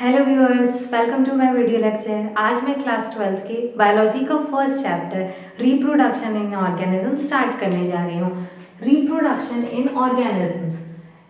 Hello viewers, welcome to my video lecture. आज मैं class 12th के बायोलॉजी का first chapter reproduction in organism start करने जा रही हूँ। रिप्रोडक्शन इन ऑर्गेनिजम्स,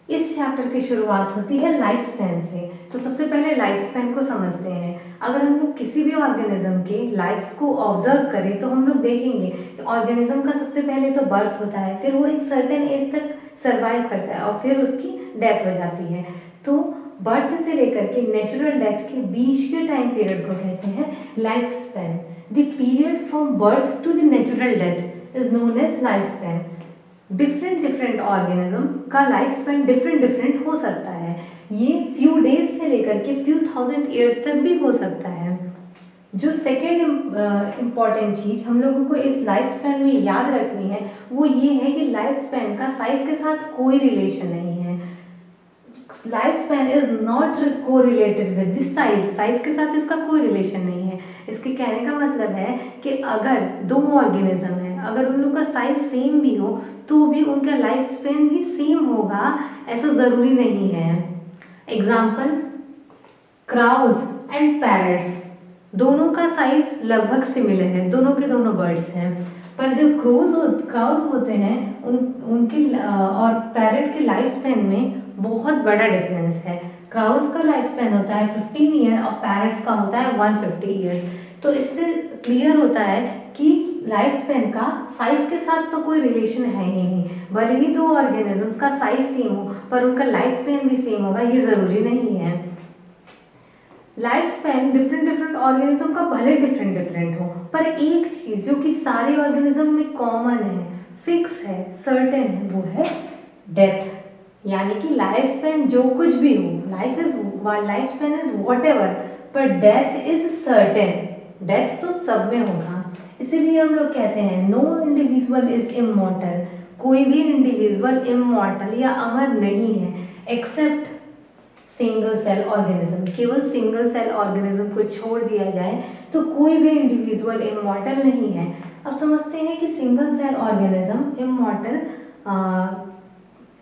इस चैप्टर की शुरुआत होती है लाइफ स्पैन से। तो सबसे पहले लाइफ स्पैन को समझते हैं। अगर हम लोग किसी भी ऑर्गेनिज्म के लाइफ्स को ऑब्जर्व करें तो हम लोग देखेंगे कि ऑर्गेनिज्म का सबसे पहले तो बर्थ होता है, फिर वो एक सर्टेन एज तक सर्वाइव करता है और फिर उसकी डेथ हो जाती है। तो बर्थ से लेकर के नेचुरल डेथ के बीच के टाइम पीरियड को कहते हैं life span. The period from birth to the natural death is known as life span. Different organism का लाइफ स्पैन डिफरेंट हो सकता है। ये फ्यू डेज से लेकर के फ्यू थाउजेंड ईयर्स तक भी हो सकता है। जो सेकेंड इम्पॉर्टेंट चीज हम लोगों को इस लाइफ स्पैन में याद रखनी है वो ये है कि लाइफ स्पैन का साइज के साथ कोई रिलेशन नहीं है। Life span is not correlated with this size. Size के साथ इसका कोई रिलेशन नहीं है। इसके कहने का मतलब है कि अगर दो ऑर्गेनिज्म है, अगर उन लोग का साइज सेम भी हो तो भी उनका लाइफ स्पैन भी सेम होगा, ऐसा जरूरी नहीं है। एग्जाम्पल, क्राउज एंड पैरट्स, दोनों का साइज लगभग सिमिलर है, दोनों के दोनों बर्ड्स हैं, पर जो क्राउज होते हैं उनके और पैरट के लाइफ स्पैन में बहुत बड़ा डिफरेंस है। क्राउज का लाइफ स्पैन होता है 15 ईयर और पैरट्स का होता है 150 ईयर्स। तो इससे क्लियर होता है कि लाइफ स्पैन का साइज के साथ तो कोई रिलेशन है ही नहीं। भले ही दो ऑर्गेनिजम्स का साइज सेम हो पर उनका लाइफ स्पैन भी सेम होगा, ये जरूरी नहीं है। लाइफ स्पैन डिफरेंट ऑर्गेनिज्म का भले डिफरेंट हो, पर एक चीज जो कि सारे ऑर्गेनिज्म में कॉमन है, फिक्स है, सर्टेन है, वो है डेथ। यानी कि लाइफ स्पैन जो कुछ भी हो, लाइफ स्पैन इज व्हाटएवर, पर डेथ इज सर्टेन। डेथ तो सब में होगा। इसीलिए हम लोग कहते हैं नो इंडिविजुअल इज इमॉर्टल। कोई भी इंडिविजुअल इमॉर्टल या अमर नहीं है एक्सेप्ट सिंगल सेल ऑर्गेनिज्म। केवल सिंगल सेल ऑर्गेनिज्म को छोड़ दिया जाए तो कोई भी इंडिविजुअल इमॉर्टल नहीं है। अब समझते हैं कि सिंगल सेल ऑर्गेनिज्म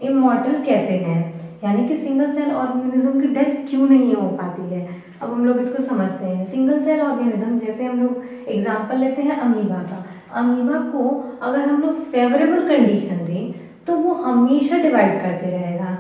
इमॉर्टल कैसे है, यानी कि सिंगल सेल ऑर्गेनिज्म की डेथ क्यों नहीं हो पाती है। अब हम लोग इसको समझते हैं। सिंगल सेल ऑर्गेनिज्म, जैसे हम लोग एग्जांपल लेते हैं अमीबा का। अमीबा को अगर हम लोग फेवरेबल कंडीशन दें तो वो हमेशा डिवाइड करते रहेगा।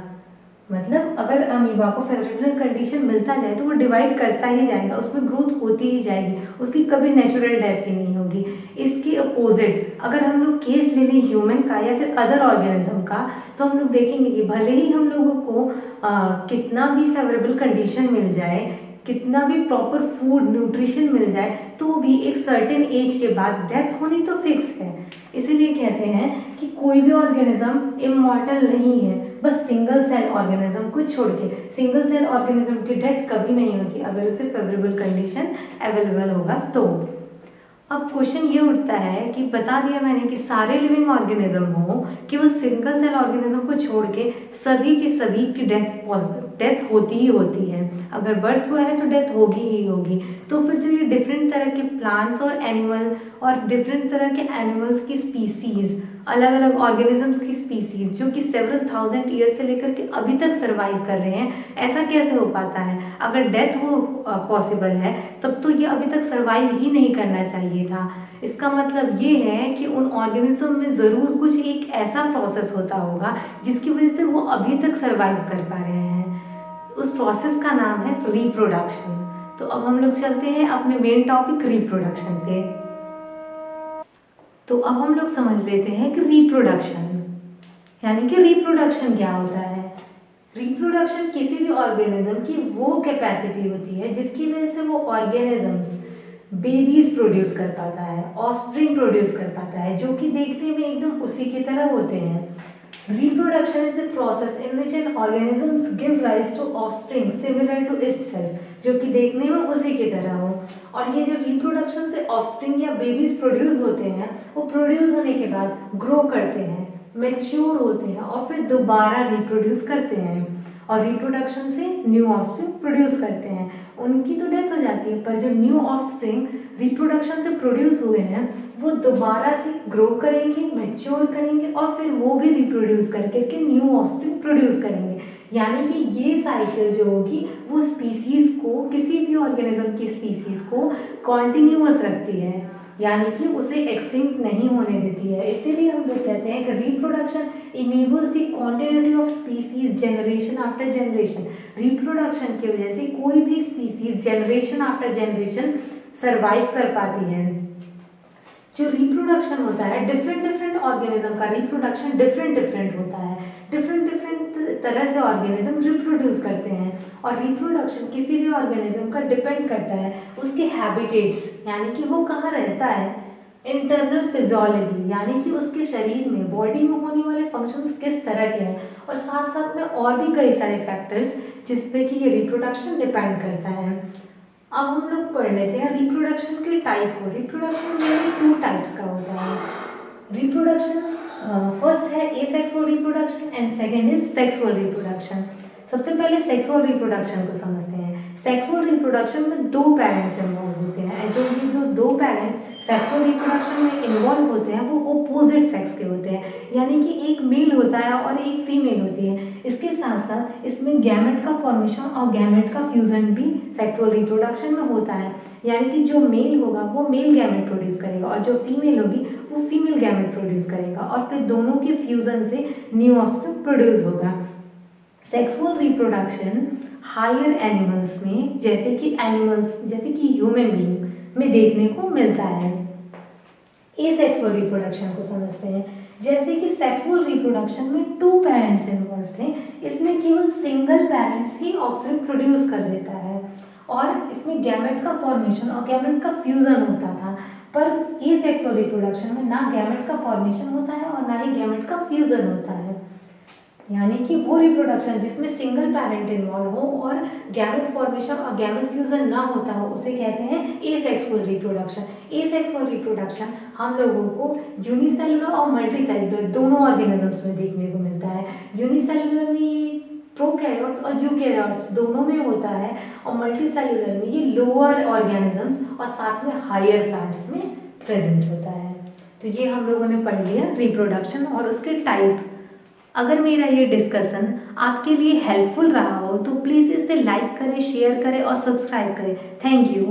मतलब अगर अमीबा को फेवरेबल कंडीशन मिलता जाए तो वो डिवाइड करता ही जाएगा, उसमें ग्रोथ होती ही जाएगी, उसकी कभी नेचुरल डेथ ही नहीं होगी। इसके अपोजिट अगर हम लोग केस ले लें ह्यूमन का या फिर अदर ऑर्गेनिज्म का, तो हम लोग देखेंगे कि भले ही हम लोगों को कितना भी फेवरेबल कंडीशन मिल जाए, कितना भी प्रॉपर फूड न्यूट्रिशन मिल जाए, तो भी एक सर्टेन एज के बाद डेथ होनी तो फिक्स है। इसीलिए कहते हैं कि कोई भी ऑर्गेनिज्म इमॉर्टल नहीं है, बस सिंगल सेल ऑर्गेनिज्म को छोड़ के। सिंगल सेल ऑर्गेनिज्म की डेथ कभी नहीं होती अगर उसे फेवरेबल कंडीशन अवेलेबल होगा तो। अब क्वेश्चन ये उठता है कि बता दिया मैंने कि सारे लिविंग ऑर्गेनिज्म हो, केवल सिंगल सेल ऑर्गेनिज्म को छोड़ के सभी के सभी की डेथ होती ही होती है। अगर बर्थ हुआ है तो डेथ होगी ही होगी। तो फिर जो ये डिफरेंट तरह के प्लांट्स और एनिमल और डिफरेंट तरह के एनिमल्स की स्पीसीज, अलग अलग ऑर्गेनिजम्स की स्पीसीज जो कि सेवरल थाउजेंड ईयर से लेकर के अभी तक सर्वाइव कर रहे हैं, ऐसा कैसे हो पाता है। अगर डेथ हो पॉसिबल है तब तो ये अभी तक सर्वाइव ही नहीं करना चाहिए था। इसका मतलब ये है कि उन ऑर्गेनिज्म में ज़रूर कुछ एक ऐसा प्रोसेस होता होगा जिसकी वजह से वो अभी तक सर्वाइव कर पा रहे हैं। उस प्रोसेस का नाम है रिप्रोडक्शन। तो अब हम लोग चलते हैं अपने मेन टॉपिक रिप्रोडक्शन पे। तो अब हम लोग समझ लेते हैं कि रिप्रोडक्शन यानी कि रिप्रोडक्शन क्या होता है। रिप्रोडक्शन किसी भी ऑर्गेनिज्म की वो कैपेसिटी होती है जिसकी वजह से वो ऑर्गेनिजम्स बेबीज प्रोड्यूस कर पाता है, ऑफस्प्रिंग प्रोड्यूस कर पाता है, जो कि देखने में एकदम उसी की तरह होते हैं। Reproduction is a process in which an organism give rise to offspring similar to itself, जो कि देखने में उसी की तरह हो। और ये जो रिप्रोडक्शन से ऑफस्प्रिंग या बेबीज प्रोड्यूस होते हैं, वो प्रोड्यूस होने के बाद ग्रो करते हैं, मैच्योर होते हैं और फिर दोबारा रिप्रोड्यूस करते हैं और रिप्रोडक्शन से न्यू ऑफस्प्रिंग प्रोड्यूस करते हैं। उनकी तो डेथ हो जाती है, पर जो न्यू ऑफस्प्रिंग रिप्रोडक्शन से प्रोड्यूस हुए हैं वो दोबारा से ग्रो करेंगे, मैच्योर करेंगे और फिर वो भी रिप्रोड्यूस करके न्यू ऑफस्प्रिंग प्रोड्यूस करेंगे। यानी कि ये साइकिल जो होगी वो स्पीसीज को किसी भी ऑर्गेनिज्म की स्पीसीज को कॉन्टिन्यूअस रखती है, यानी कि उसे एक्सटिंक्ट नहीं होने देती है। इसीलिए हम लोग कहते हैं कि reproduction enables the continuity of species generation after generation. Reproduction की वजह से कोई भी species generation after generation survive कर पाती है। जो रिप्रोडक्शन होता है, डिफरेंट डिफरेंट ऑर्गेनिज्म का रिप्रोडक्शन डिफरेंट डिफरेंट होता है। डिफरेंट डिफरेंट तरह से ऑर्गेनिज्म रिप्रोड्यूस करते हैं, और रिप्रोडक्शन किसी भी ऑर्गेनिज्म का डिपेंड करता है उसके हैबिटेट्स, यानी कि वो कहाँ रहता है, इंटरनल फिजियोलॉजी, यानी कि उसके शरीर में, बॉडी में होने वाले फंक्शंस किस तरह के हैं, और साथ साथ में और भी कई सारे फैक्टर्स जिस पे कि ये रिप्रोडक्शन डिपेंड करता है। अब हम लोग पढ़ लेते हैं रिप्रोडक्शन के टाइप को। रिप्रोडक्शन मेनली 2 टाइप्स का होता है। रिप्रोडक्शन फर्स्ट है asexual reproduction and second is sexual reproduction. सबसे पहले सेक्सुअल रिप्रोडक्शन को समझते हैं। सेक्सुअल रिप्रोडक्शन में 2 पेरेंट्स इन्वॉल्व होते हैं। जो ये जो 2 पेरेंट्स सेक्सुअल रिप्रोडक्शन में इन्वॉल्व होते हैं वो अपोजिट सेक्स के होते हैं, यानी कि एक मेल होता है और एक फीमेल होती है। इसके साथ साथ इसमें गैमेट का फॉर्मेशन और गैमेट का फ्यूजन भी सेक्सुअल रिप्रोडक्शन में होता है, यानी कि जो मेल होगा वो मेल गैमेट प्रोड्यूस करेगा और जो फीमेल होगी वो फीमेल गैमेट प्रोड्यूस करेगा, और फिर दोनों के फ्यूजन से न्यू ऑफस्प्रिंग प्रोड्यूस होगा। सेक्सुअल रिप्रोडक्शन हायर एनिमल्स में, जैसे कि ह्यूमन बीइंग में देखने को मिलता है। एसेक्सुअल रिप्रोडक्शन को समझते हैं। जैसे कि सेक्सुअल रिप्रोडक्शन में 2 पेरेंट्स इन्वॉल्व थे, इसमें केवल सिंगल पेरेंट्स ही ऑफस्प्रिंग प्रोड्यूस कर देता है, और इसमें गैमेट का फॉर्मेशन और गैमेट का फ्यूजन होता था। पर एसेक्सुअल रिप्रोडक्शन में ना गैमेट का फॉर्मेशन होता है और ना ही गैमेट का फ्यूजन होता है, यानी कि वो रिप्रोडक्शन जिसमें सिंगल पेरेंट इन्वॉल्व हो और गैमेट फॉर्मेशन और गैमेट फ्यूजन ना होता हो उसे कहते हैं एसेक्सुअल रिप्रोडक्शन। एसेक्सुअल रिप्रोडक्शन हम लोगों को यूनिसेलुलर और मल्टीसेलुलर दोनों ऑर्गेनिजम्स में देखने को मिलता है। यूनिसेलुलर में प्रोकैरियोट्स और यूकैरियोट्स दोनों में होता है, और मल्टीसेलुलर में ये लोअर ऑर्गेनिजम्स और साथ में हायर प्लांट्स में प्रेजेंट होता है। तो ये हम लोगों ने पढ़ लिया रिप्रोडक्शन और उसके टाइप। अगर मेरा ये डिस्कशन आपके लिए हेल्पफुल रहा हो तो प्लीज़ इसे लाइक करें, शेयर करें और सब्सक्राइब करें। Thank you.